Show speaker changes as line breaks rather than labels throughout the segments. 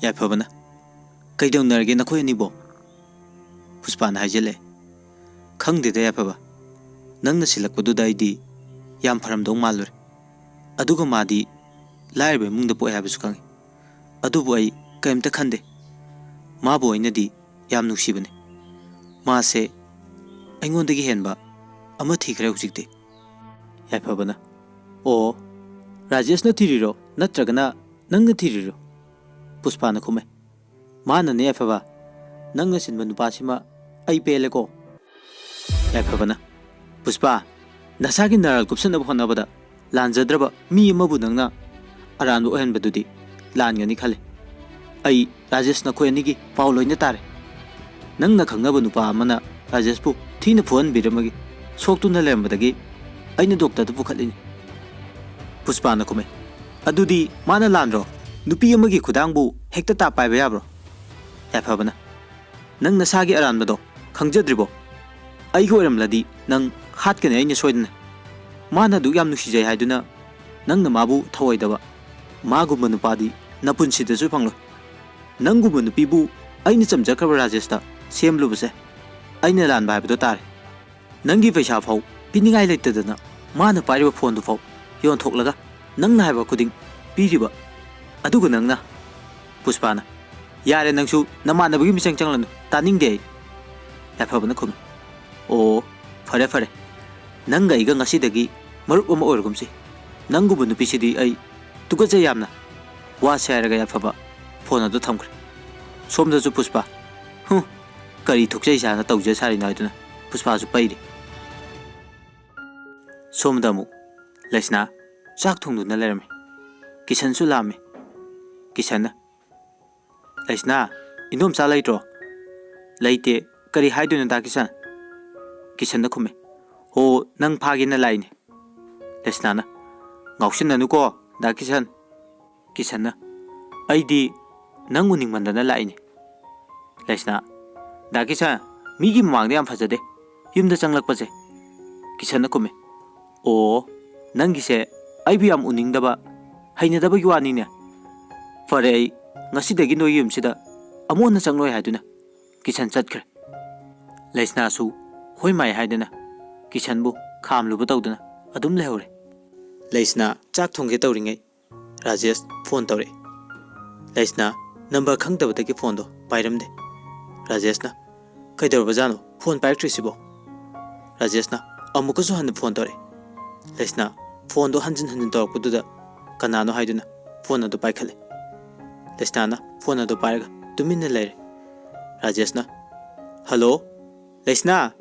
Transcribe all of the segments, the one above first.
ꯌꯥꯏꯐꯕꯅ ꯀꯩꯗꯧꯅꯔꯒꯦ ꯅꯈꯣꯏ ꯑꯅꯤꯕꯣ? ꯄꯨꯁꯄꯥꯅ ꯍꯥꯏꯖꯤꯜꯂꯦ꯫ ꯈꯪꯗꯦꯗ ꯌꯥꯏꯐꯕ, ꯅꯪꯅ ꯁꯤꯜꯂꯛꯄꯗꯨꯗ ꯑꯩꯗꯤ ꯌꯥꯝ ꯐꯔꯝꯗꯧ ꯃꯥꯜꯂꯨꯔꯦ꯫ ꯑꯗꯨꯒ ꯃꯥꯗꯤ ꯂꯥꯏꯔꯕ ꯏꯃꯨꯡꯗ ꯄꯣꯛꯑꯦ ꯍꯥꯏꯕꯁꯨ ꯈꯪꯉꯤ꯫ ꯑꯗꯨꯕꯨ ꯑꯩ ꯀꯔꯤꯝꯇ ꯈꯟꯗꯦ꯫ ꯃꯥꯕꯨ ꯑꯩꯅꯗꯤ ꯌꯥꯝ ꯅꯨꯡꯁꯤꯕꯅꯤ꯫ ꯃꯥꯁꯦ ꯑꯩꯉꯣꯟꯗꯒꯤ ꯍꯦꯟꯕ ꯑꯃ ꯊꯤꯈ꯭ꯔꯦ ꯍꯧꯖꯤꯛꯇꯤ꯫ ꯌꯥꯏꯐꯕꯅ ꯑꯣ, ꯔꯥꯖꯦꯁꯅ ꯊꯤꯔꯤꯔꯣ ꯅꯠꯇ꯭ꯔꯒꯅ ꯅꯪꯅ ꯊꯤꯔꯤꯔꯣ? ꯄꯨꯁꯄꯥꯅ ꯈꯨꯝꯃꯦ꯫ ꯃꯥꯅꯅꯦ ꯌꯥꯏꯐꯕ, ꯅꯪꯅ ꯁꯤꯟꯕ ꯅꯨꯄꯥꯁꯤꯃ ꯑꯩ ꯄꯦꯜꯂꯦꯀꯣ꯫ ꯌꯥꯏꯐꯕꯅ ꯄꯨꯁꯄꯥ, ꯅꯁꯥꯒꯤ ꯅꯔꯥꯜ ꯀꯨꯞꯁꯟꯅꯕ ꯍꯣꯠꯅꯕꯗ ꯂꯥꯟꯖꯗ꯭ꯔꯕ ꯃꯤ ꯑꯃꯕꯨ ꯅꯪꯅ ꯑꯔꯥꯟꯕ ꯑꯣꯏꯍꯟꯕꯗꯨꯗꯤ ꯂꯥꯟꯒꯅꯤ ꯈꯜꯂꯦ꯫ ꯑꯩ ꯔꯥꯖꯦꯁ ꯅꯈꯣꯏ ꯑꯅꯤꯒꯤ ꯄꯥꯎ ꯂꯣꯏꯅ ꯇꯥꯔꯦ꯫ ꯅꯪꯅ ꯈꯪꯅꯕ ꯅꯨꯄꯥ ꯑꯃꯅ ꯔꯥꯖꯦꯁꯄꯨ ꯊꯤꯅ ꯐꯨꯍꯟꯕꯤꯔꯝꯕꯒꯤ ꯁꯣꯛꯇꯨꯅ ꯂꯩꯔꯝꯕꯗꯒꯤ ꯑꯩꯅ ꯗꯣꯛꯇꯔꯗ ꯄꯨꯈꯠꯂꯤꯅꯤ꯫ ꯄꯨꯁꯄꯥꯅ ꯈꯨꯝꯃꯦ꯫ ꯑꯗꯨꯗꯤ ꯃꯥꯅ ꯂꯥꯟꯗ꯭ꯔꯣ? ꯅꯨꯄꯤ ꯑꯃꯒꯤ ꯈꯨꯗꯥꯡꯕꯨ ꯍꯦꯛꯇ ꯇꯥꯞ ꯄꯥꯏꯕ ꯌꯥꯕ꯭ꯔꯣ? ꯌꯥꯏꯐꯕꯅ ꯅꯪ ꯅꯁꯥꯒꯤ ꯑꯔꯥꯟꯕꯗꯣ ꯈꯪꯖꯗ꯭ꯔꯤꯕꯣ? ꯑꯩꯒꯤ ꯑꯣꯏꯔꯝꯂꯗꯤ ꯅꯪ ꯍꯥꯠꯀꯅꯤ ꯑꯩꯅ ꯁꯣꯏꯗꯅ꯫ ꯃꯥꯅ ꯑꯗꯨꯛ ꯌꯥꯝ ꯅꯨꯡꯁꯤꯖꯩ ꯍꯥꯏꯗꯨꯅ ꯅꯪꯅ ꯃꯥꯕꯨ ꯊꯧꯑꯣꯏꯗꯕ ꯃꯥꯒꯨꯝꯕ ꯅꯨꯄꯥꯗꯤ ꯅꯄꯨꯟꯁꯤꯗꯁꯨ ꯐꯪꯂꯣꯏ꯫ ꯅꯪꯒꯨꯝꯕ ꯅꯨꯄꯤꯕꯨ ꯑꯩꯅ ꯆꯝꯖꯈ꯭ꯔꯕ ꯔꯥꯖꯦꯁꯇ ꯁꯦꯝꯂꯨꯕꯁꯦ ꯑꯩꯅ ꯂꯥꯟꯕ ꯍꯥꯏꯕꯗꯣ ꯇꯥꯔꯦ꯫ ꯅꯪꯒꯤ ꯄꯩꯁꯥ ꯐꯥꯎ ꯄꯤꯅꯤꯡꯉꯥꯏ ꯂꯩꯇꯗꯅ ꯃꯥꯅ ꯄꯥꯏꯔꯤꯕ ꯐꯣꯟꯗꯨ ꯐꯥꯎ ꯌꯣꯟꯊꯣꯛꯂꯒ ꯅꯪꯅ ꯍꯥꯏꯕ ꯈꯨꯗꯤꯡ ꯄꯤꯔꯤꯕ, ꯑꯗꯨꯒ ꯅꯪꯅ… ꯄꯨꯁꯄꯥꯅ ꯌꯥꯔꯦ, ꯅꯪꯁꯨ ꯅꯃꯥꯟꯅꯕꯒꯤ ꯃꯤꯆꯪ ꯆꯪꯂꯅꯨ, ꯇꯥꯅꯤꯡꯗꯦ ꯑꯩ꯫ ꯌꯥꯏꯐꯕꯅ ꯈꯨꯝꯃꯤ꯫ ꯑꯣ, ꯐꯔꯦ ꯐꯔꯦ, ꯅꯪꯒ ꯑꯩꯒ ꯉꯁꯤꯗꯒꯤ ꯃꯔꯨꯞ ꯑꯃ ꯑꯣꯏꯔꯒꯨꯝꯁꯤ꯫ ꯅꯪꯒꯨꯝꯕ ꯅꯨꯄꯤꯁꯤꯗꯤ ꯑꯩ ꯇꯨꯀꯠꯆꯩ ꯌꯥꯝꯅ꯫ ꯋꯥꯁꯦ ꯍꯥꯏꯔꯒ ꯌꯥꯏꯐꯕ ꯐꯣꯟ ꯑꯗꯨ ꯊꯝꯈ꯭ꯔꯦ꯫ ꯁꯣꯝꯗꯁꯨ ꯄꯨꯁꯄꯥ ꯀꯔꯤ ꯊꯣꯛꯆꯩ ꯆꯥꯅ ꯇꯧꯖ ꯁꯥꯔꯤꯅꯣ ꯍꯥꯏꯗꯨꯅ ꯄꯨꯁꯄꯥꯁꯨ ꯄꯩꯔꯤ꯫ ꯁꯣꯝꯗ ꯑꯃꯨꯛ ꯂꯩꯁꯅꯥ ꯆꯥꯛ ꯊꯣꯡꯗꯨꯅ ꯂꯩꯔꯝꯃꯤ꯫ ꯀꯤꯁꯟꯁꯨ ꯂꯥꯛꯑꯝꯃꯤ꯫ ꯀꯤꯁꯟꯅ ꯂꯩꯁꯅꯥ, ꯏꯟꯗꯣꯝꯆꯥ ꯂꯩꯇ꯭ꯔꯣ? ꯂꯩꯇꯦ, ꯀꯔꯤ ꯍꯥꯏꯗꯣꯏꯅꯣ ꯗꯥ ꯀꯤꯁꯟ? ꯀꯤꯁꯟꯅ ꯈꯨꯝꯃꯤ꯫ ꯍꯣ, ꯅꯪ ꯐꯥꯒꯦꯅ ꯂꯥꯛꯏꯅꯦ꯫ ꯂꯩꯁꯅꯥꯅ ꯉꯥꯎꯁꯤꯟꯅꯅꯨꯀꯣ ꯗꯥ ꯀꯤꯁꯟ꯫ ꯀꯤꯁꯟꯅ ꯑꯩꯗꯤ ꯅꯪ ꯎꯅꯤꯡꯃꯟꯗꯅ ꯂꯥꯛꯏꯅꯦ꯫ ꯂꯩꯁꯅꯥ ꯗꯥ ꯀꯤꯁꯟ, ꯃꯤꯒꯤ ꯃꯃꯥꯡꯗ ꯌꯥꯝ ꯐꯖꯗꯦ ꯌꯨꯝꯗ ꯆꯪꯂꯛꯄꯁꯦ꯫ ꯀꯤꯁꯟꯅ ꯈꯨꯝꯃꯤ꯫ ꯑꯣ, ꯅꯪꯒꯤꯁꯦ ꯑꯩꯕꯨ ꯌꯥꯝ ꯎꯅꯤꯡꯗꯕ, ꯍꯩꯅꯗꯕꯒꯤ ꯋꯥꯅꯤꯅꯦ꯫ ꯐꯔꯦ, ꯑꯩ ꯉꯁꯤꯗꯒꯤ ꯅꯣꯏꯒꯤ ꯌꯨꯝꯁꯤꯗ ꯑꯃꯨꯛ ꯍꯟꯅ ꯆꯪꯂꯣꯏ ꯍꯥꯏꯗꯨꯅ ꯀꯤꯁꯟ ꯆꯠꯈ꯭ꯔꯦ꯫ ꯂꯩꯁꯅꯥꯁꯨ ꯍꯣꯏ ꯃꯥꯏ ꯍꯥꯏꯗꯅ ꯀꯤꯁꯟꯕꯨ ꯈꯥꯝꯂꯨꯕ ꯇꯧꯗꯨꯅ ꯑꯗꯨꯝ ꯂꯩꯍꯧꯔꯦ꯫ ꯂꯩꯁꯅꯥ ꯆꯥꯛ ꯊꯣꯡꯒꯦ ꯇꯧꯔꯤꯉꯩ ꯔꯥꯖꯦꯁ ꯐꯣꯟ ꯇꯧꯔꯛꯏ꯫ ꯂꯩꯁꯅꯥ ꯅꯝꯕꯔ ꯈꯪꯗꯕꯗꯒꯤ ꯐꯣꯟꯗꯣ ꯄꯥꯏꯔꯝꯗꯦ꯫ ꯔꯥꯖꯦꯁꯅ ꯀꯩꯗꯧꯔꯕꯖꯥꯠꯅꯣ ꯐꯣꯟ ꯄꯥꯏꯔꯛꯇ꯭ꯔꯤꯁꯤꯕꯣ? ꯔꯥꯖꯦꯁꯅ ꯑꯃꯨꯛꯀꯁꯨ ꯍꯟꯅ ꯐꯣꯟ ꯇꯧꯔꯛꯏ꯫ ꯂꯩꯁꯅꯥ ꯐꯣꯟꯗꯣ ꯍꯟꯖꯤꯟ ꯍꯟꯖꯤꯟ ꯇꯧꯔꯛꯄꯗꯨꯗ ꯀꯅꯥꯅꯣ ꯍꯥꯏꯗꯨꯅ ꯐꯣꯟ ꯑꯗꯨ ꯄꯥꯏꯈꯠꯂꯦ꯫ ꯂꯩꯁꯅꯥꯅ ꯐꯣꯟ ꯑꯗꯨ ꯄꯥꯏꯔꯒ ꯇꯨꯃꯤꯟꯅ ꯂꯩꯔꯦ꯫ ꯔꯥꯖꯦꯁꯅ ꯍꯜꯂꯣ ꯂꯩꯁꯅꯥ,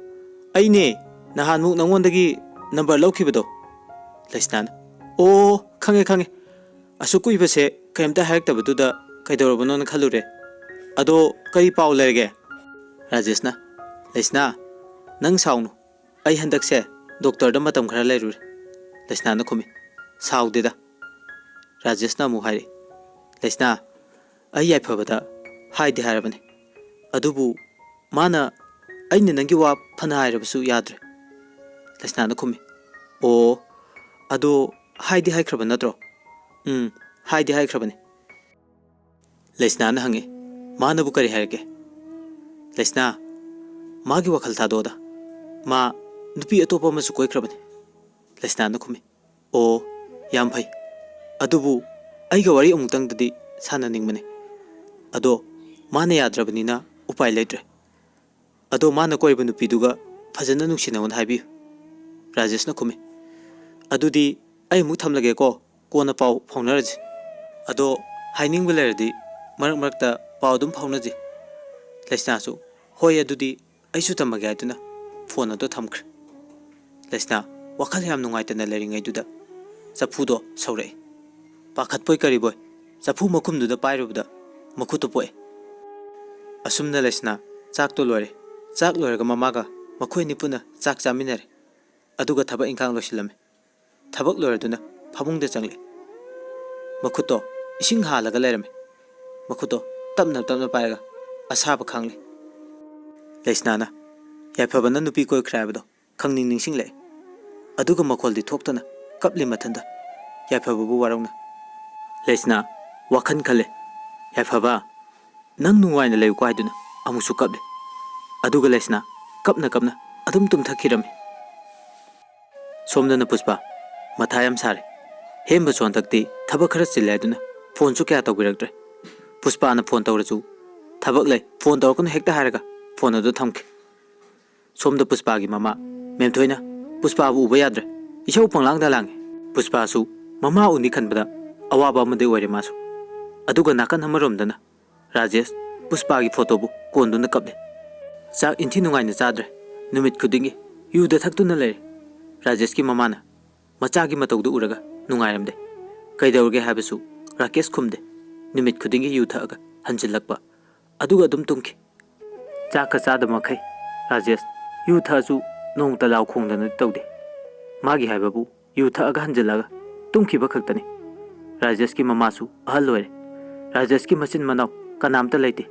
ꯑꯩꯅꯦ, ꯅꯍꯥꯟꯃꯨꯛ ꯅꯉꯣꯟꯗꯒꯤ ꯅꯝꯕꯔ ꯂꯧꯈꯤꯕꯗꯣ꯫ ꯂꯩꯁꯅꯥꯅ ꯑꯣ, ꯈꯪꯉꯦ ꯈꯪꯉꯦ, ꯑꯁꯨꯛ ꯀꯨꯏꯕꯁꯦ ꯀꯔꯤꯝꯇ ꯍꯥꯏꯔꯛꯇꯕꯗꯨꯗ ꯀꯩꯗꯧꯔꯕꯅꯣꯅ ꯈꯜꯂꯨꯔꯦ꯫ ꯑꯗꯣ ꯀꯔꯤ ꯄꯥꯎ ꯂꯩꯔꯒꯦ? ꯔꯥꯖꯦꯁꯅ ꯂꯩꯁꯅꯥ, ꯅꯪ ꯁꯥꯎꯅꯨ, ꯑꯩ ꯍꯟꯗꯛꯁꯦ ꯗꯣꯛꯇꯔꯗ ꯃꯇꯝ ꯈꯔ ꯂꯩꯔꯨꯔꯦ꯫ ꯂꯩꯁꯅꯥꯅ ꯈꯨꯝꯃꯤ꯫ ꯁꯥꯎꯗꯦꯗ꯫ ꯔꯥꯖꯦꯁꯅ ꯑꯃꯨꯛ ꯍꯥꯏꯔꯛꯏ꯫ ꯂꯩꯁꯅꯥ, ꯑꯩ ꯌꯥꯏꯐꯕꯗ ꯍꯥꯏꯗꯤ ꯍꯥꯏꯔꯕꯅꯤ, ꯑꯗꯨꯕꯨ ꯃꯥꯅ ꯑꯩꯅ ꯅꯪꯒꯤ ꯋꯥ ꯐꯅ ꯍꯥꯏꯔꯕꯁꯨ ꯌꯥꯗ꯭ꯔꯦ꯫ ꯂꯩꯁꯅꯥꯅ ꯈꯨꯝꯃꯤ꯫ ꯑꯣ, ꯑꯗꯣ ꯍꯥꯏꯗꯤ ꯍꯥꯏꯈ꯭ꯔꯕ ꯅꯠꯇ꯭ꯔꯣ? ꯍꯥꯏꯗꯤ ꯍꯥꯏꯈ꯭ꯔꯕꯅꯤ꯫ ꯂꯩꯁꯅꯥꯅ ꯍꯪꯉꯤ꯫ ꯃꯥꯅꯕꯨ ꯀꯔꯤ ꯍꯥꯏꯔꯛꯀꯦ? ꯂꯩꯁꯅꯥ, ꯃꯥꯒꯤ ꯋꯥꯈꯜ ꯊꯥꯗꯣꯛꯑꯣꯗ, ꯃꯥ ꯅꯨꯄꯤ ꯑꯇꯣꯞꯄ ꯑꯃꯁꯨ ꯀꯣꯏꯈ꯭ꯔꯕꯅꯤ꯫ ꯂꯩꯁꯅꯥꯅ ꯈꯨꯝꯃꯤ꯫ ꯑꯣ, ꯌꯥꯝ ꯐꯩ, ꯑꯗꯨꯕꯨ ꯑꯩꯒ ꯋꯥꯔꯤ ꯑꯃꯨꯛꯇꯪꯗꯗꯤ ꯁꯥꯟꯅꯅꯤꯡꯕꯅꯤ꯫ ꯑꯗꯣ ꯃꯥꯅ ꯌꯥꯗ꯭ꯔꯕꯅꯤꯅ ꯎꯄꯥꯏ ꯂꯩꯇ꯭ꯔꯦ꯫ ꯑꯗꯣ ꯃꯥꯅ ꯀꯣꯏꯔꯤꯕ ꯅꯨꯄꯤꯗꯨꯒ ꯐꯖꯅ ꯅꯨꯡꯁꯤꯅꯧꯅ ꯍꯥꯏꯕꯤꯌꯨ꯫ ꯔꯥꯖꯦꯁꯅ ꯈꯨꯝꯃꯤ꯫ ꯑꯗꯨꯗꯤ ꯑꯩ ꯑꯃꯨꯛ ꯊꯝꯂꯒꯦꯀꯣ, ꯀꯣꯟꯅ ꯄꯥꯎ ꯐꯥꯎꯅꯔꯁꯤ꯫ ꯑꯗꯣ ꯍꯥꯏꯅꯤꯡꯕ ꯂꯩꯔꯗꯤ ꯃꯔꯛ ꯃꯔꯛꯇ ꯄꯥꯎ ꯑꯗꯨꯝ ꯐꯥꯎꯅꯁꯤ꯫ ꯂꯩꯁꯅꯥꯁꯨ ꯍꯣꯏ ꯑꯗꯨꯗꯤ ꯑꯩꯁꯨ ꯇꯝꯃꯒꯦ ꯍꯥꯏꯗꯨꯅ ꯐꯣꯟ ꯑꯗꯨ ꯊꯝꯈ꯭ꯔꯦ꯫ ꯂꯩꯁꯅꯥ ꯋꯥꯈꯜ ꯌꯥꯝ ꯅꯨꯡꯉꯥꯏꯇꯅ ꯂꯩꯔꯤꯉꯩꯗꯨꯗ ꯆꯐꯨꯗꯣ ꯁꯧꯔꯛꯏ꯫ ꯄꯥꯈꯠꯄꯣꯏ ꯀꯔꯤꯕꯣꯏ ꯆꯐꯨ ꯃꯈꯨꯝꯗꯨꯗ ꯄꯥꯏꯔꯨꯕꯗ ꯃꯈꯨꯠꯇꯨ ꯄꯣꯛꯑꯦ꯫ ꯑꯁꯨꯝꯅ ꯂꯩꯁꯅꯥ ꯆꯥꯛꯇꯣ ꯂꯣꯏꯔꯦ꯫ ꯆꯥꯛ ꯂꯣꯏꯔꯒ ꯃꯃꯥꯒ ꯃꯈꯣꯏ ꯑꯅꯤ ꯄꯨꯟꯅ ꯆꯥꯛ ꯆꯥꯃꯤꯟꯅꯔꯦ꯫ ꯑꯗꯨꯒ ꯊꯕꯛ ꯏꯪꯈꯥꯡ ꯂꯣꯏꯁꯤꯜꯂꯝꯃꯤ꯫ ꯊꯕꯛ ꯂꯣꯏꯔꯗꯨꯅ ꯐꯃꯨꯡꯗ ꯆꯪꯂꯛꯏ꯫ ꯃꯈꯨꯠꯇꯣ ꯏꯁꯤꯡ ꯍꯥꯜꯂꯒ ꯂꯩꯔꯝꯃꯤ꯫ ꯃꯈꯨꯠꯇꯣ ꯇꯞꯅ ꯇꯞꯅ ꯄꯥꯏꯔꯒ ꯑꯁꯥꯕ ꯈꯥꯡꯂꯤ꯫ ꯂꯩꯁꯅꯥꯅ ꯌꯥꯏꯐꯕꯅ ꯅꯨꯄꯤ ꯀꯣꯏꯈ꯭ꯔꯦ ꯍꯥꯏꯕꯗꯣ ꯈꯪꯅꯤꯡ ꯅꯤꯡꯁꯤꯡꯂꯛꯏ꯫ ꯑꯗꯨꯒ ꯃꯈꯣꯜꯗꯤ ꯊꯣꯛꯇꯅ ꯀꯞꯂꯤ ꯃꯊꯟꯇ, ꯌꯥꯏꯐꯕꯕꯨ ꯋꯥꯔꯧꯅ꯫ ꯂꯩꯁꯅꯥ ꯋꯥꯈꯜ ꯈꯜꯂꯦ꯫ ꯌꯥꯏꯐꯕ ꯅꯪ ꯅꯨꯡꯉꯥꯏꯅ ꯂꯩꯌꯨꯀꯣ ꯍꯥꯏꯗꯨꯅ ꯑꯃꯨꯛꯁꯨ ꯀꯞꯂꯦ ꯑꯗꯨꯒ ꯂꯩꯁꯅꯥ ꯀꯞꯅ ꯀꯞꯅ ꯑꯗꯨꯝ ꯇꯨꯝꯊꯈꯤꯔꯝꯃꯤ ꯁꯣꯝꯗꯅ ꯄꯨꯁꯄꯥ ꯃꯊꯥ ꯌꯥꯝ ꯁꯥꯔꯦ ꯍꯦꯝꯕꯁꯨ ꯍꯟꯗꯛꯇꯤ ꯊꯕꯛ ꯈꯔ ꯆꯤꯜꯂꯦ ꯍꯥꯏꯗꯨꯅ ꯐꯣꯟꯁꯨ ꯀꯌꯥ ꯇꯧꯕꯤꯔꯛꯇ꯭ꯔꯦ ꯄꯨꯁꯄꯥꯅ ꯐꯣꯟ ꯇꯧꯔꯁꯨ ꯊꯕꯛ ꯂꯩ ꯐꯣꯟ ꯇꯧꯔꯛꯀꯅꯨ ꯍꯦꯛꯇ ꯍꯥꯏꯔꯒ ꯐꯣꯟ ꯑꯗꯨ ꯊꯝꯈꯤ ꯁꯣꯝꯗ ꯄꯨꯁꯄꯥꯒꯤ ꯃꯃꯥ ꯃꯦꯝꯊꯣꯏꯅ ꯄꯨꯁꯄꯥꯕꯨ ꯎꯕ ꯌꯥꯗ꯭ꯔꯦ ꯏꯁꯧ ꯄꯪꯂꯥꯡꯗ ꯂꯥꯡꯉꯤ ꯄꯨꯁꯄꯥꯁꯨ ꯃꯃꯥ ꯎꯅꯤ ꯈꯟꯕꯗ ꯑꯋꯥꯕ ꯑꯃꯗꯤ ꯑꯣꯏꯔꯦ ꯃꯥꯁꯨ ꯑꯗꯨꯒ ꯅꯥꯀꯟ ꯑꯃꯔꯣꯝꯗꯅ ꯔꯥꯖꯦꯁ ꯄꯨꯁꯄꯥꯒꯤ ꯐꯣꯇꯣꯕꯨ ꯀꯣꯟꯗꯨꯅ ꯀꯞꯂꯦ ꯆꯥꯛ ꯏꯟꯊꯤ ꯅꯨꯡꯉꯥꯏꯅ ꯆꯥꯗ꯭ꯔꯦ ꯅꯨꯃꯤꯠ ꯈꯨꯗꯤꯡꯒꯤ ꯌꯨꯗ ꯊꯛꯇꯨꯅ ꯂꯩꯔꯦ ꯔꯥꯖꯦꯁꯀꯤ ꯃꯃꯥꯅ ꯃꯆꯥꯒꯤ ꯃꯇꯧꯗꯨ ꯎꯔꯒ ꯅꯨꯡꯉꯥꯏꯔꯝꯗꯦ ꯀꯩꯗꯧꯔꯒꯦ ꯍꯥꯏꯕꯁꯨ ꯔꯥꯀꯦꯁ ꯈꯨꯝꯗꯦ ꯅꯨꯃꯤꯠ ꯈꯨꯗꯤꯡꯒꯤ ꯌꯨ ꯊꯛꯑꯒ ꯍꯟꯖꯤꯜꯂꯛꯄ ꯑꯗꯨꯒ ꯑꯗꯨꯝ ꯇꯨꯝꯈꯤ ꯆꯥꯛꯀ ꯆꯥꯗꯕ ꯃꯈꯩ ꯔꯥꯖꯦꯁ ꯌꯨ ꯊꯛꯑꯁꯨ ꯅꯣꯡꯇ ꯂꯥꯎ ꯈꯣꯡꯗꯅꯗꯤ ꯇꯧꯗꯦ ꯃꯥꯒꯤ ꯍꯥꯏꯕꯕꯨ ꯌꯨ ꯊꯛꯑꯒ ꯍꯟꯖꯤꯜꯂꯒ ꯇꯨꯝꯈꯤꯕ ꯈꯛꯇꯅꯤ ꯔꯥꯖꯦꯁꯀꯤ ꯃꯃꯥꯁꯨ ꯑꯍꯜ ꯑꯣꯏꯔꯦ ꯔꯥꯖꯦꯁꯀꯤ ꯃꯆꯤꯟ ꯃꯅꯥꯎ ꯀꯅꯥꯝꯇ ꯂꯩꯇꯦ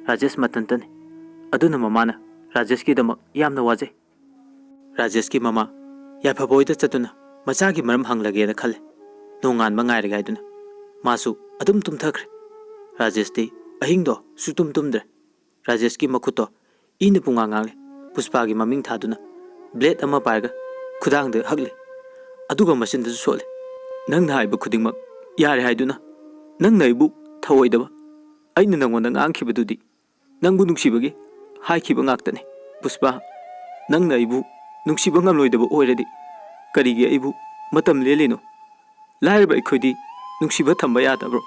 ꯔꯥꯖꯦꯁ ꯃꯊꯟꯇꯅꯤ ꯑꯗꯨꯅ ꯃꯃꯥꯅ ꯔꯥꯖꯦꯁꯀꯤꯗꯃꯛ ꯌꯥꯝꯅ ꯋꯥꯖꯩ ꯔꯥꯖꯦꯁꯀꯤ ꯃꯃꯥ ꯌꯥꯏꯐꯕ ꯍꯣꯏꯗ ꯆꯠꯇꯨꯅ ꯃꯆꯥꯒꯤ ꯃꯔꯝ ꯍꯪꯂꯒꯦꯅ ꯈꯜꯂꯦ ꯅꯣꯡꯉꯥꯟꯕ ꯉꯥꯏꯔꯒ ꯍꯥꯏꯗꯨꯅ ꯃꯥꯁꯨ ꯑꯗꯨꯝ ꯇꯨꯝꯊꯈ꯭ꯔꯦ ꯔꯥꯖꯦꯁꯇꯤ ꯑꯍꯤꯡꯗꯣ ꯁꯨꯛꯇꯨꯝ ꯇꯨꯝꯗ꯭ꯔꯦ ꯔꯥꯖꯦꯁꯀꯤ ꯃꯈꯨꯠꯇꯣ ꯏꯅ ꯄꯨꯡꯉꯥꯡ ꯉꯥꯡꯂꯦ ꯄꯨꯁꯄꯥꯒꯤ ꯃꯃꯤꯡ ꯊꯥꯗꯨꯅ ꯕ꯭ꯂꯦꯗ ꯑꯃ ꯄꯥꯏꯔꯒ ꯈꯨꯗꯥꯡꯗ ꯍꯛꯂꯦ ꯑꯗꯨꯒ ꯃꯆꯤꯟꯗꯁꯨ ꯁꯣꯠꯂꯦ ꯅꯪꯅ ꯍꯥꯏꯕ ꯈꯨꯗꯤꯡꯃꯛ ꯌꯥꯔꯦ ꯍꯥꯏꯗꯨꯅ ꯅꯪꯅ ꯑꯩꯕꯨ ꯊꯧꯑꯣꯏꯗꯕ ꯑꯩꯅ ꯅꯪꯉꯣꯟꯗ ꯉꯥꯡꯈꯤꯕꯗꯨꯗꯤ ꯅꯪꯕꯨ ꯅꯨꯡꯁꯤꯕꯒꯤ ꯍꯥꯏꯈꯤꯕ ꯉꯥꯛꯇꯅꯤ ꯄꯨꯁꯄꯥ ꯅꯪꯅ ꯑꯩꯕꯨ ꯅꯨꯡꯁꯤꯕ ꯉꯝꯂꯣꯏꯗꯕ ꯑꯣꯏꯔꯗꯤ ꯀꯔꯤꯒꯤ ꯑꯩꯕꯨ ꯃꯇꯝ ꯂꯦꯜꯂꯤꯅꯣ ꯂꯥꯏꯔꯕ ꯑꯩꯈꯣꯏꯗꯤ ꯅꯨꯡꯁꯤꯕ ꯊꯝꯕ ꯌꯥꯗꯕ꯭ꯔꯣ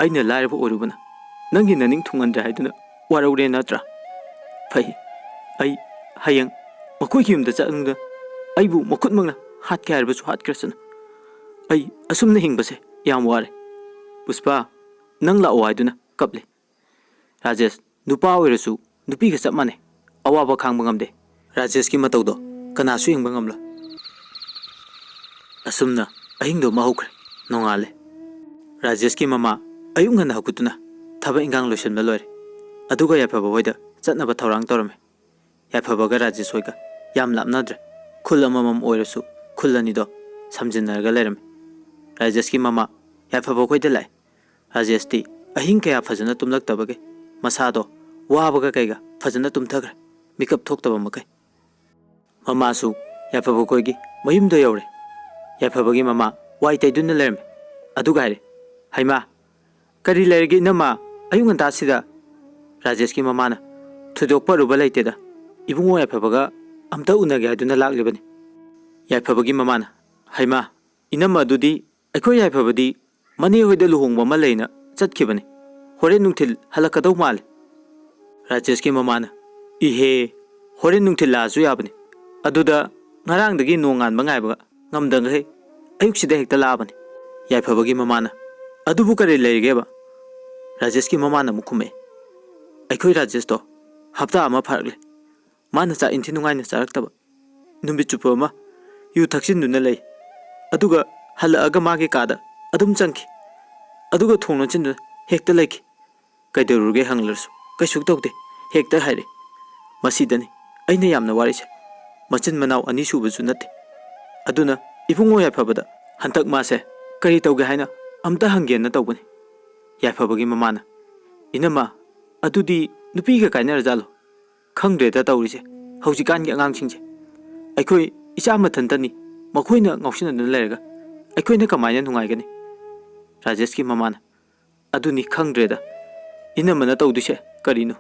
ꯑꯩꯅ ꯂꯥꯏꯔꯕ ꯑꯣꯏꯔꯨꯕꯅ ꯅꯪꯒꯤ ꯅꯅꯤꯡ ꯊꯨꯡꯍꯟꯗ꯭ꯔꯦ ꯍꯥꯏꯗꯨꯅ ꯋꯥꯔꯧꯔꯦ ꯅꯠꯇ꯭ꯔꯥ ꯐꯩ ꯑꯩ ꯍꯌꯦꯡ ꯃꯈꯣꯏꯒꯤ ꯌꯨꯝꯗ ꯆꯠꯂꯨꯗ ꯑꯩꯕꯨ ꯃꯈꯨꯠꯃꯛꯅ ꯍꯥꯠꯀꯦ ꯍꯥꯏꯔꯕꯁꯨ ꯍꯥꯠꯈ꯭ꯔꯁꯅꯨ ꯑꯩ ꯑꯁꯨꯝꯅ ꯍꯤꯡꯕꯁꯦ ꯌꯥꯝ ꯋꯥꯔꯦ ꯄꯨꯁꯄꯥ ꯅꯪ ꯂꯥꯛꯑꯣ ꯍꯥꯏꯗꯨꯅ ꯀꯞꯂꯦ ꯔꯥꯖꯦꯁ ꯅꯨꯄꯥ ꯑꯣꯏꯔꯁꯨ ꯅꯨꯄꯤꯒ ꯆꯞ ꯃꯥꯟꯅꯩ ꯑꯋꯥꯕ ꯈꯥꯡꯕ ꯉꯝꯗꯦ ꯔꯥꯖꯦꯁꯀꯤ ꯃꯇꯧꯗꯣ ꯀꯅꯥꯁꯨ ꯌꯦꯡꯕ ꯉꯝꯂꯣꯏ ꯑꯁꯨꯝꯅ ꯑꯍꯤꯡꯗꯣ ꯍꯧꯈ꯭ꯔꯦ ꯅꯣꯡꯉꯥꯜꯂꯦ ꯔꯥꯖꯦꯁꯀꯤ ꯃꯃꯥ ꯑꯌꯨꯛ ꯉꯟꯅ ꯍꯧꯒꯠꯇꯨꯅ ꯊꯕꯛ ꯏꯟꯈꯥꯡ ꯂꯣꯏꯁꯤꯟꯕ ꯂꯣꯏꯔꯦ ꯑꯗꯨꯒ ꯌꯥꯏꯐꯕ ꯍꯣꯏꯗ ꯆꯠꯅꯕ ꯊꯧꯔꯥꯡ ꯇꯧꯔꯝꯃꯦ ꯌꯥꯏꯐꯕꯒ ꯔꯥꯖꯦꯁ ꯍꯣꯏꯒ ꯌꯥꯝ ꯂꯥꯞꯅꯗ꯭ꯔꯦ ꯈꯨꯜ ꯑꯃꯃꯝ ꯑꯣꯏꯔꯁꯨ ꯈꯨꯜ ꯑꯅꯤꯗꯣ ꯁꯝꯖꯤꯟꯅꯔꯒ ꯂꯩꯔꯝꯃꯦ ꯔꯥꯖꯦꯁꯀꯤ ꯃꯃꯥ ꯌꯥꯏꯐꯕ ꯍꯣꯏꯗ ꯂꯥꯛꯑꯦ ꯔꯥꯖꯦꯁꯇꯤ ꯑꯍꯤꯡ ꯀꯌꯥ ꯐꯖꯅ ꯇꯨꯝꯂꯛꯇꯕꯒꯤ ꯃꯁꯥꯗꯣ ꯋꯥꯕꯒ ꯀꯩꯒ ꯐꯖꯅ ꯇꯨꯝꯊꯈ꯭ꯔꯦ ꯃꯤꯀꯞ ꯊꯣꯛꯇꯕ ꯃꯈꯩ ꯃꯃꯥꯁꯨ ꯌꯥꯏꯐꯕ ꯈꯣꯏꯒꯤ ꯃꯌꯨꯝꯗ ꯌꯧꯔꯦ ꯌꯥꯏꯐꯕꯒꯤ ꯃꯃꯥ ꯋꯥꯏ ꯇꯩꯗꯨꯅ ꯂꯩꯔꯝꯃꯦ ꯑꯗꯨꯒ ꯍꯥꯏꯔꯦ ꯍꯩꯃꯥ ꯀꯔꯤ ꯂꯩꯔꯒꯦ ꯏꯅꯝꯃ ꯑꯌꯨꯛ ꯉꯟꯇꯥꯁꯤꯗ ꯔꯥꯖꯦꯁꯀꯤ ꯃꯃꯥꯅ ꯊꯣꯏꯗꯣꯛꯄ ꯑꯔꯨꯕ ꯂꯩꯇꯦꯗ ꯏꯕꯨꯡꯉꯣ ꯌꯥꯏꯐꯕꯒ ꯑꯝꯇ ꯎꯅꯒꯦ ꯍꯥꯏꯗꯨꯅ ꯂꯥꯛꯂꯤꯕꯅꯤ ꯌꯥꯏꯐꯕꯒꯤ ꯃꯃꯥꯅ ꯍꯩꯃꯥ ꯏꯅꯝꯃ ꯑꯗꯨꯗꯤ ꯑꯩꯈꯣꯏ ꯌꯥꯏꯐꯕꯗꯤ ꯃꯅꯦ ꯍꯣꯏꯗ ꯂꯨꯍꯣꯡꯕ ꯑꯃ ꯂꯩꯅ ꯆꯠꯈꯤꯕꯅꯤ ꯍꯣꯔꯦꯟ ꯅꯨꯡꯊꯤꯜ ꯍꯜꯂꯛꯀꯗꯧ ꯃꯥꯜꯂꯦ ꯔꯥꯖꯦꯁꯀꯤ ꯃꯃꯥꯅ ꯏꯍꯦ ꯍꯣꯔꯦꯟ ꯅꯨꯡꯊꯤꯜ ꯂꯥꯛꯑꯁꯨ ꯌꯥꯕꯅꯤ ꯑꯗꯨꯗ ꯉꯔꯥꯡꯗꯒꯤ ꯅꯣꯡꯉꯥꯟꯕ ꯉꯥꯏꯕꯒ ꯉꯝꯗꯈꯩ ꯑꯌꯨꯛꯁꯤꯗ ꯍꯦꯛꯇ ꯂꯥꯛꯑꯕꯅꯤ ꯌꯥꯏꯐꯕꯒꯤ ꯃꯃꯥꯅ ꯑꯗꯨꯕꯨ ꯀꯔꯤ ꯂꯩꯔꯤꯒꯦꯕ ꯔꯥꯖꯦꯁꯀꯤ ꯃꯃꯥꯅ ꯑꯃꯨꯛ ꯈꯨꯝꯃꯛꯑꯦ ꯑꯩꯈꯣꯏ ꯔꯥꯖꯦꯁꯇꯣ ꯍꯞꯇꯥ ꯑꯃ ꯐꯥꯔꯛꯂꯦ ꯃꯥꯅ ꯆꯥꯛ ꯏꯟꯊꯤ ꯅꯨꯡꯉꯥꯏꯅ ꯆꯥꯔꯛꯇꯕ ꯅꯨꯃꯤꯠ ꯆꯨꯞꯄ ꯑꯃ ꯌꯨ ꯊꯛꯆꯤꯟꯗꯨꯅ ꯂꯩ ꯑꯗꯨꯒ ꯍꯜꯂꯛꯑꯒ ꯃꯥꯒꯤ ꯀꯥꯗ ꯑꯗꯨꯝ ꯆꯪꯈꯤ ꯑꯗꯨꯒ ꯊꯣꯡ ꯂꯣꯟꯁꯤꯟꯗꯨꯅ ꯍꯦꯛꯇ ꯂꯩꯈꯤ ꯀꯩꯗꯧꯔꯨꯒꯦ ꯍꯪꯂꯔꯁꯨ ꯀꯩꯁꯨ ꯇꯧꯗꯦ ꯍꯦꯛꯇ ꯍꯥꯏꯔꯦ ꯃꯁꯤꯗꯅꯤ ꯑꯩꯅ ꯌꯥꯝꯅ ꯋꯥꯔꯤꯁꯦ ꯃꯆꯤꯟ ꯃꯅꯥꯎ ꯑꯅꯤ ꯁꯨꯕꯁꯨ ꯅꯠꯇꯦ ꯑꯗꯨꯅ ꯏꯕꯨꯡꯉꯣ ꯌꯥꯏꯐꯕꯗ ꯍꯟꯗꯛ ꯃꯥꯁꯦ ꯀꯔꯤ ꯇꯧꯒꯦ ꯍꯥꯏꯅ ꯑꯝꯇ ꯍꯪꯒꯦꯅ ꯇꯧꯕꯅꯤ ꯌꯥꯏꯐꯕꯒꯤ ꯃꯃꯥꯅ ꯏꯅꯝꯃ ꯑꯗꯨꯗꯤ ꯅꯨꯄꯤꯒ ꯀꯥꯏꯅꯔꯖꯥꯠꯂꯣ ꯈꯪꯗ꯭ꯔꯦꯗ ꯇꯧꯔꯤꯁꯦ ꯍꯧꯖꯤꯛꯀꯥꯟꯒꯤ ꯑꯉꯥꯡꯁꯤꯡꯁꯦ ꯑꯩꯈꯣꯏ ꯏꯆꯥ ꯃꯊꯟꯇꯅꯤ ꯃꯈꯣꯏꯅ ꯉꯥꯎꯁꯤꯟꯅꯗꯨꯅ ꯂꯩꯔꯒ ꯑꯩꯈꯣꯏꯅ ꯀꯃꯥꯏꯅ ꯅꯨꯡꯉꯥꯏꯒꯅꯤ ꯔꯥꯖꯦꯁꯀꯤ ꯃꯃꯥꯅ ꯑꯗꯨꯅꯤ ꯈꯪꯗ꯭ꯔꯦꯗ ꯏꯅꯝꯃꯅ ꯇꯧꯗꯣꯏꯁꯦ ꯀꯔꯤꯅꯣ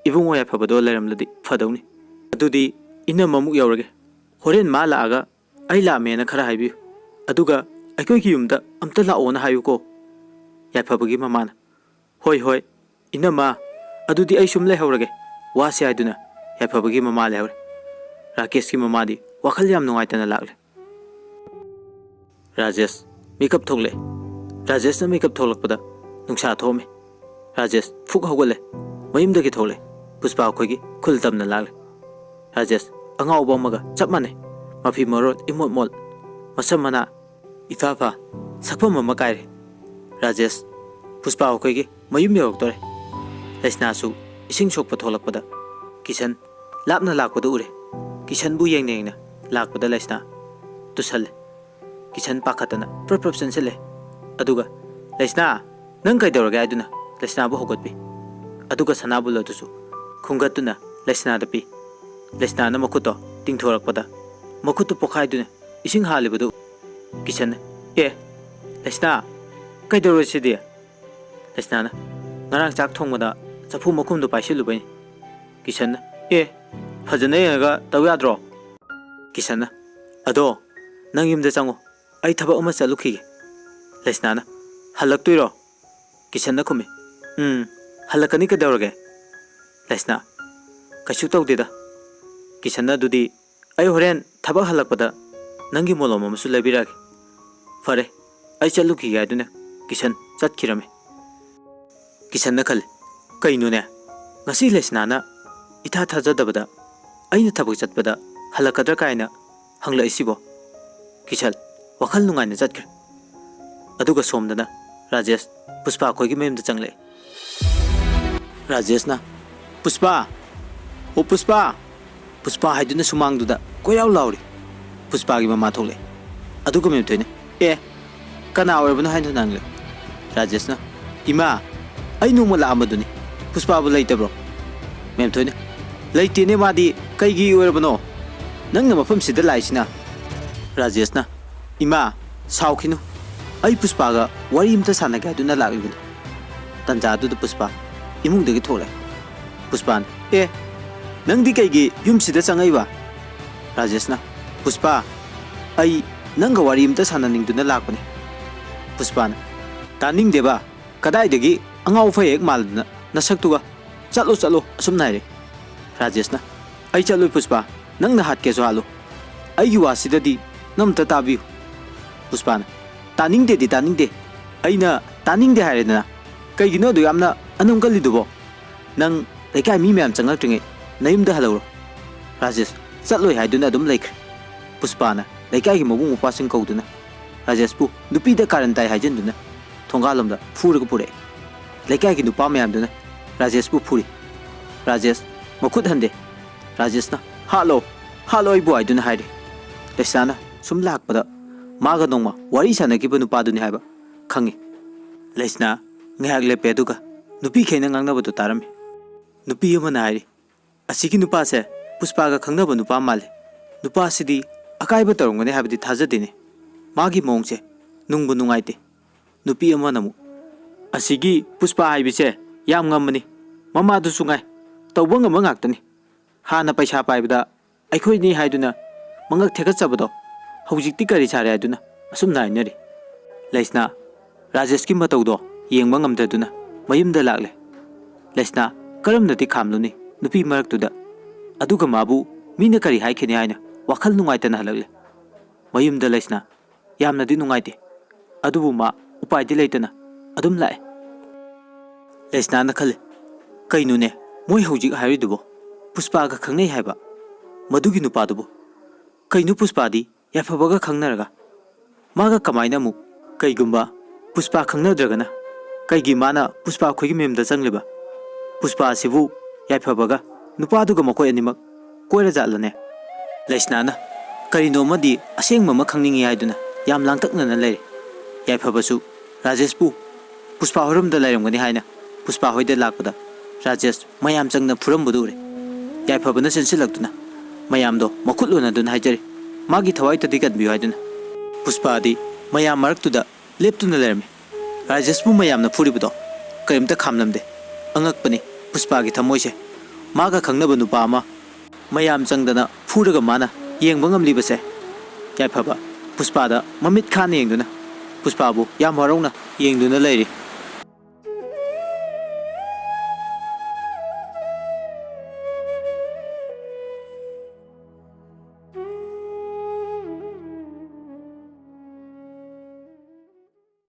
ꯏꯕꯨꯡꯉꯣ ꯌꯥꯏꯐꯕꯗꯣ ꯂꯩꯔꯝꯂꯗꯤ ꯐꯗꯧꯅꯤ ꯑꯗꯨꯗꯤ ꯏꯅꯝꯃꯃꯨꯛ ꯌꯧꯔꯒꯦ ꯍꯣꯔꯦꯟ ꯃꯥ ꯂꯥꯛꯑꯒ ꯑꯩ ꯂꯥꯛꯑꯝꯃꯦꯅ ꯈꯔ ꯍꯥꯏꯕꯤꯌꯨ ꯑꯗꯨꯒ ꯑꯩꯈꯣꯏꯒꯤ ꯌꯨꯝꯗ ꯑꯝꯇ ꯂꯥꯛꯑꯣꯅ ꯍꯥꯏꯌꯨꯀꯣ ꯌꯥꯏꯐꯕꯒꯤ ꯃꯃꯥꯅ ꯍꯣꯏ ꯍꯣꯏ ꯏꯅꯝꯃ ꯑꯗꯨꯗꯤ ꯑꯩ ꯁꯨꯝ ꯂꯩꯍꯧꯔꯒꯦ ꯋꯥꯁꯦ ꯍꯥꯏꯗꯨꯅ ꯌꯥꯏꯐꯕꯒꯤ ꯃꯃꯥ ꯂꯩꯍꯧꯔꯦ ꯔꯥꯀꯦꯁꯀꯤ ꯃꯃꯥꯗꯤ ꯋꯥꯈꯜ ꯌꯥꯝ ꯅꯨꯡꯉꯥꯏꯇꯅ ꯂꯥꯛꯂꯦ ꯔꯥꯖꯦꯁ ꯃꯤꯀꯞ ꯊꯣꯛꯂꯛꯑꯦ ꯔꯥꯖꯦꯁꯅ ꯃꯤꯀꯞ ꯊꯣꯛꯂꯛꯄꯗ ꯅꯨꯡꯁꯥ ꯊꯣꯛꯑꯝꯃꯤ ꯔꯥꯖꯦꯁ ꯐꯨꯛ ꯍꯧꯒꯠꯂꯦ ꯃꯌꯨꯝꯗꯒꯤ ꯊꯣꯛꯂꯛꯑꯦ ꯄꯨꯁꯄꯥ ꯑꯩꯈꯣꯏꯒꯤ ꯈꯨꯜ ꯇꯝꯅ ꯂꯥꯛꯂꯦ ꯔꯥꯖꯦꯁ ꯑꯉꯥꯎꯕ ꯑꯃꯒ ꯆꯞ ꯃꯥꯟꯅꯩ ꯃꯐꯤ ꯃꯔꯣꯜ ꯏꯃꯣꯠ ꯃꯣꯠ ꯃꯁꯝ ꯃꯅꯥ ꯏꯐꯥ ꯐꯥ ꯁꯛꯐꯝ ꯑꯃ ꯀꯥꯏꯔꯦ ꯔꯥꯖꯦꯁ ꯄꯨꯁꯄꯥ ꯑꯩꯈꯣꯏꯒꯤ ꯃꯌꯨꯝ ꯌꯧꯔꯛꯇꯣꯔꯦ ꯂꯩꯁꯅꯥꯁꯨ ꯏꯁꯤꯡ ꯁꯣꯛꯄ ꯊꯣꯛꯂꯛꯄꯗ ꯀꯤꯁꯟ ꯂꯥꯞꯅ ꯂꯥꯛꯄꯗ ꯎꯔꯦ ꯀꯤꯁꯟꯕꯨ ꯌꯦꯡꯅ ꯌꯦꯡꯅ ꯂꯥꯛꯄꯗ ꯂꯩꯁꯅꯥ ꯇꯨꯁꯜꯂꯦ ꯀꯤꯁꯟ ꯄꯥꯈꯠꯇꯅ ꯄ꯭ꯔꯞ ꯄ꯭ꯔꯞ ꯆꯪꯁꯤꯜꯂꯦ ꯑꯗꯨꯒ ꯂꯩꯁꯅꯥ Nang kaidorage aduna Lesna bu hogot bi. Aduga sanabul adusu khungatuna Lesna da pi. Lesna na makuto tingthorak pada. Makuto pokhaiduna ising halibadu Kishan Lesna kaidoro sidi. Lesna na ngarang chak thongmada chapu makum do paisi lubai. Kishan phajana yaga tawyadro. Kishan ado nang yumda chango ai thaba ama chalukhi. Lesna na halaktuiro. Kishan na khumi halakani kaidorage. Lesna kashu tawdeda. Kishan na dudi ai horen thaba halakpada nangi molom amasu labirage. Fare ai chalukhi ga aduna Kishan chatkirame. Kishan na khal kainu ne ngasi Lesna na itha thajadabada aina thabak chatpada halakadra kaina hangla isibo. Kishal wakhal nungai na chatkir. Aduga somdana Rajesh Puspa khoi gi memda changle. Rajesh na Puspa o Puspa Puspa haiduna sumang duda koyaw lauri. Puspa gi mama thole. Aduga mem thoine kana orbana hainu nangle. Rajesh na ima ai nu mala amaduni Puspa bu leitabro. Mem thoine leitine madi kaigi orbano nang na mafam sida laisina. Rajesh na ima saukhinu ai Puspa ga wari imta sanaga duna laglibin. Tanja du Puspa imung de thole. Puspa nang di kaigi yum sida changai ba. Rajesh na Puspa ai nang ga wari imta sananing duna lakpani. Puspa na taning deba kadai degi angau phai ek mal na nasaktuga chalo asum naire. Rajesh na ai chalo Puspa nang na hat ke so halu ai yu wasida di namta tabiu. Puspa na taning de aina taning de hairena kaigino do yamna anum kali dubo nang lekai mi mem changal tringe naim da halawro. Rajesh chatloi haiduna dum leik. Puspa na lekai gi mobung upasing kauduna Rajesh pu nupi da karantai haijenduna thongalom da furga pure. Lekai gi nupa mem duna Rajesh pu phuri. Rajesh makut hande. Rajesh na halo ibu aiduna haide. Lesna sum lakpada maga nongma wari sanaki nupa duni haiba khangi. Lesna ngahak lepe duga nupi khena ngangnaba du tarami. Nupi amana hairi asigi nupa se Puspa ga khangnaba nupa male. Nupa sidi akaiba tarongane habidi thajadine. Magi mongse nungbu nungaite. Nupi amana mu asigi Puspa haibise yam ngamani mama du sungai tawbang ama ngaktani. Hana paisa paibada aikhoi ni haiduna mangak thekachabado hojikti kari chare aduna asum nainari. Lesna Rajesh ki matawdo yengba ngamdaduna mayumda lagle. Lesna karamnati khamluni nupi maraktuda aduga mabu mina kari haikhini haina wakhal nungaitana halagle. Mayumda Lesna yamnadi nungaite adubu ma upaidi leitana adum lae. Lesna na khale kainu ne moi hojik hairidubo Puspa ga khangnei haiba madugi nupa dubo kainu Puspa di yafabaga khangnaraga maga kamaina mu kaigumba Puspa khangnadragana kaigi mana Puspa khoigi memda changliba. Puspa sibu yafabaga nupa duga makoi animak koira jatlane. Lesna na karino madi aseng mama khangningi haiduna yam langtakna na leire. Yafabasu Rajesh pu Puspa horamda lairamgani haina Puspa hoida lakpada Rajesh mayam changna phurambudu re. Yafabana sensilaktuna mayamdo makutluna dun haijari magi thawai ta digat biyo haiduna. Puspa di mayam maraktuda leptuna lerme. Rajesh pu mayamna phuribudo karimta khamlamde angakpani. Puspa gi thamoise maga khangnaba nupa ama mayam changdana phuraga mana yengba ngamlibase. Yafaba Puspa da mamit khana yengduna Puspa bu yam harongna yengduna leiri.